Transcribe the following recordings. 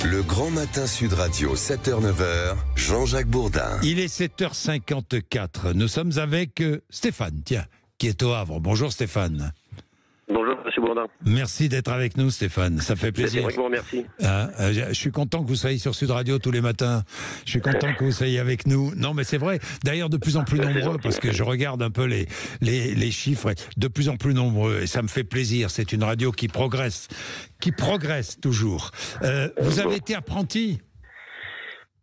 Le Grand Matin Sud Radio, 7h-9h, Jean-Jacques Bourdin. Il est 7h54. Nous sommes avec Stéphane, tiens, qui est au Havre. Bonjour Stéphane. Bonjour, monsieur Bourdin. Merci d'être avec nous, Stéphane. Ça fait plaisir. C'est vrai que merci. Je suis content que vous soyez sur Sud Radio tous les matins. Je suis content que vous soyez avec nous. Non, mais c'est vrai. D'ailleurs, de plus en plus nombreux, parce que je regarde un peu les chiffres, de plus en plus nombreux. Et ça me fait plaisir. C'est une radio qui progresse toujours. Vous avez été apprenti ?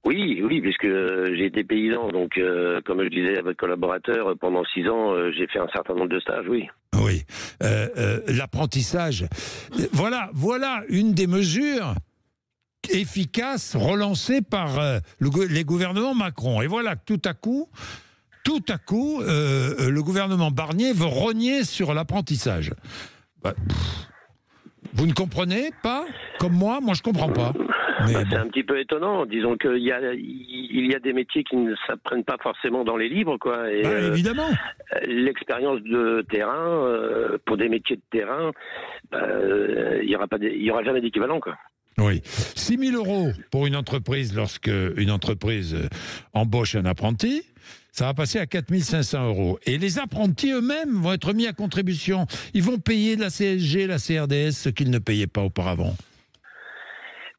Oui, puisque j'ai été paysan, donc comme je disais à votre collaborateur, pendant 6 ans, j'ai fait un certain nombre de stages, oui. Oui, l'apprentissage. Voilà une des mesures efficaces relancées par les gouvernements Macron. Et voilà que tout à coup, le gouvernement Barnier veut rogner sur l'apprentissage. Vous ne comprenez pas, comme moi je comprends pas. Mais c'est un petit peu étonnant. Disons qu'il y a des métiers qui ne s'apprennent pas forcément dans les livres, quoi. Et, évidemment. L'expérience de terrain, pour des métiers de terrain, il y aura jamais d'équivalent, quoi. Oui. 6 000 € pour une entreprise lorsque une entreprise embauche un apprenti. Ça va passer à 4 500 €. Et les apprentis eux-mêmes vont être mis à contribution. Ils vont payer la CSG, la CRDS, ce qu'ils ne payaient pas auparavant.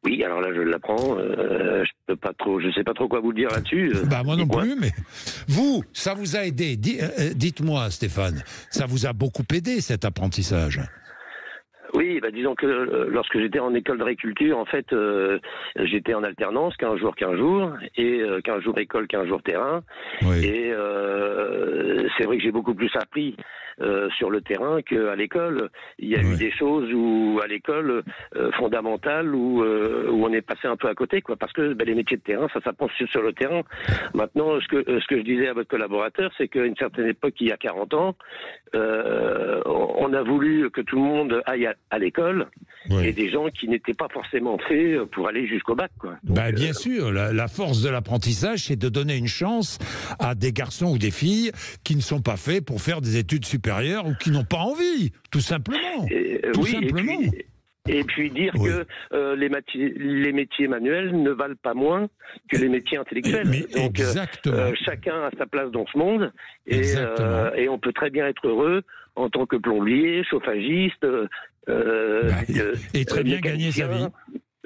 Oui, alors là, je l'apprends. Je sais pas trop quoi vous dire là-dessus. Moi non plus, mais vous, ça vous a aidé. Dites-moi, Stéphane, ça vous a beaucoup aidé cet apprentissage? Oui, disons que lorsque j'étais en école d'agriculture, en fait, j'étais en alternance, 15 jours, et 15 jours école, 15 jours terrain. Oui. Et c'est vrai que j'ai beaucoup plus appris sur le terrain qu'à l'école. Il y a eu des choses à l'école fondamentales où on est passé un peu à côté, quoi, parce que les métiers de terrain, ça s'apprend sur le terrain. Maintenant, ce que je disais à votre collaborateur, c'est qu'à une certaine époque, il y a 40 ans, on a voulu que tout le monde aille à l'école, et des gens qui n'étaient pas forcément faits pour aller jusqu'au bac, quoi. Donc, bien sûr, la force de l'apprentissage, c'est de donner une chance à des garçons ou des filles qui ne sont pas faits pour faire des études supérieures ou qui n'ont pas envie, tout simplement. Et puis dire que les métiers manuels ne valent pas moins que les métiers intellectuels. Donc chacun a sa place dans ce monde, et on peut très bien être heureux en tant que plombier, chauffagiste, et très bien gagner sa vie.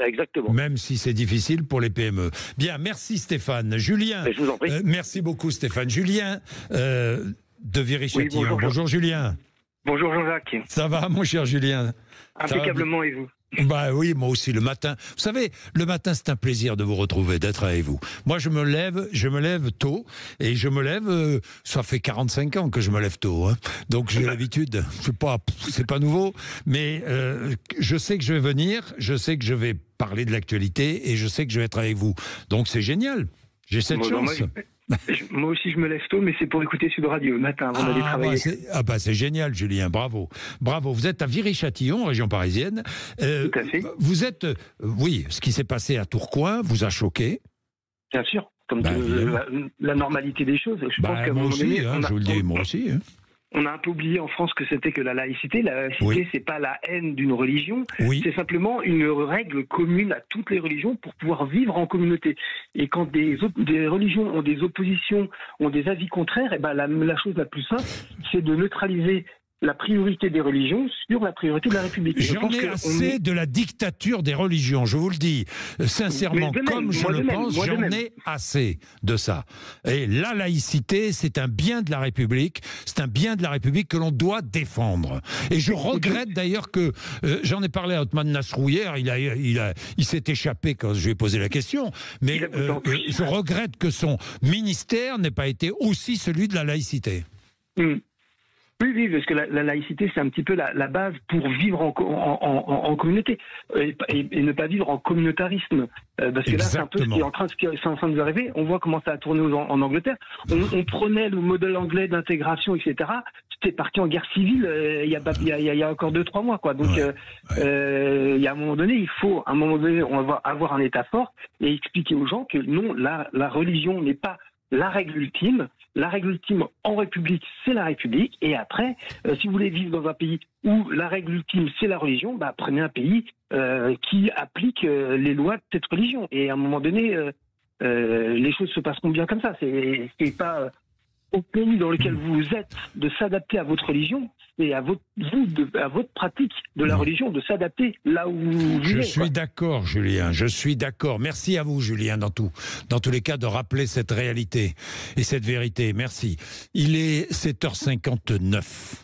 Exactement. Même si c'est difficile pour les PME. Bien, merci Stéphane. Julien, je vous en prie. Merci beaucoup Stéphane. Julien de Viry-Châtillon. Oui, bonjour Julien. Bonjour Jean-Jacques. Ça va mon cher Julien? Impeccablement, et vous? Oui, moi aussi, le matin. Vous savez, le matin, c'est un plaisir de vous retrouver, d'être avec vous. Moi, je me lève tôt, et je me lève, ça fait 45 ans que je me lève tôt, hein. Donc j'ai l'habitude, c'est pas nouveau, mais je sais que je vais venir, je sais que je vais parler de l'actualité, et je sais que je vais être avec vous. Donc c'est génial, j'ai cette chance. Moi aussi, je me lève tôt, mais c'est pour écouter Sud Radio le matin avant d'aller travailler. C'est génial, Julien, bravo. Vous êtes à Viry-Châtillon, région parisienne. Tout à fait. Vous êtes, ce qui s'est passé à Tourcoing vous a choqué? Bien sûr, comme la normalité des choses. Je pense qu'à un moment donné, je vous le dis, moi aussi. On a un peu oublié en France que c'était que la laïcité. La laïcité, c'est pas la haine d'une religion, c'est simplement une règle commune à toutes les religions pour pouvoir vivre en communauté. Et quand des religions ont des oppositions, ont des avis contraires, la chose la plus simple, c'est de neutraliser la priorité des religions sur la priorité de la République. J'en ai assez de la dictature des religions, je vous le dis sincèrement, j'en ai assez de ça. Et la laïcité, c'est un bien de la République, que l'on doit défendre. Et je regrette d'ailleurs que, j'en ai parlé à Othman Nasrou hier, il s'est échappé quand je lui ai posé la question, mais je regrette que son ministère n'ait pas été aussi celui de la laïcité. Oui, parce que la laïcité, c'est un petit peu la base pour vivre en communauté et ne pas vivre en communautarisme. Parce que là, c'est un peu ce qui est en train de nous arriver. On voit comment ça a tourné en Angleterre. On prenait le modèle anglais d'intégration, etc. C'était parti en guerre civile il y a encore 2-3 mois, quoi. Donc, il y a un moment donné, on va avoir un État fort et expliquer aux gens que non, la religion n'est pas la règle ultime en République, c'est la République. Et après, si vous voulez vivre dans un pays où la règle ultime, c'est la religion, prenez un pays qui applique les lois de cette religion. Et à un moment donné, les choses se passeront bien comme ça. C'est pas au pays dans lequel vous êtes de s'adapter à votre religion et à votre pratique de la religion, de s'adapter là où vous vivez. Je suis d'accord, Julien, je suis d'accord. Merci à vous, Julien, dans tous les cas, de rappeler cette réalité et cette vérité. Merci. Il est 7h59.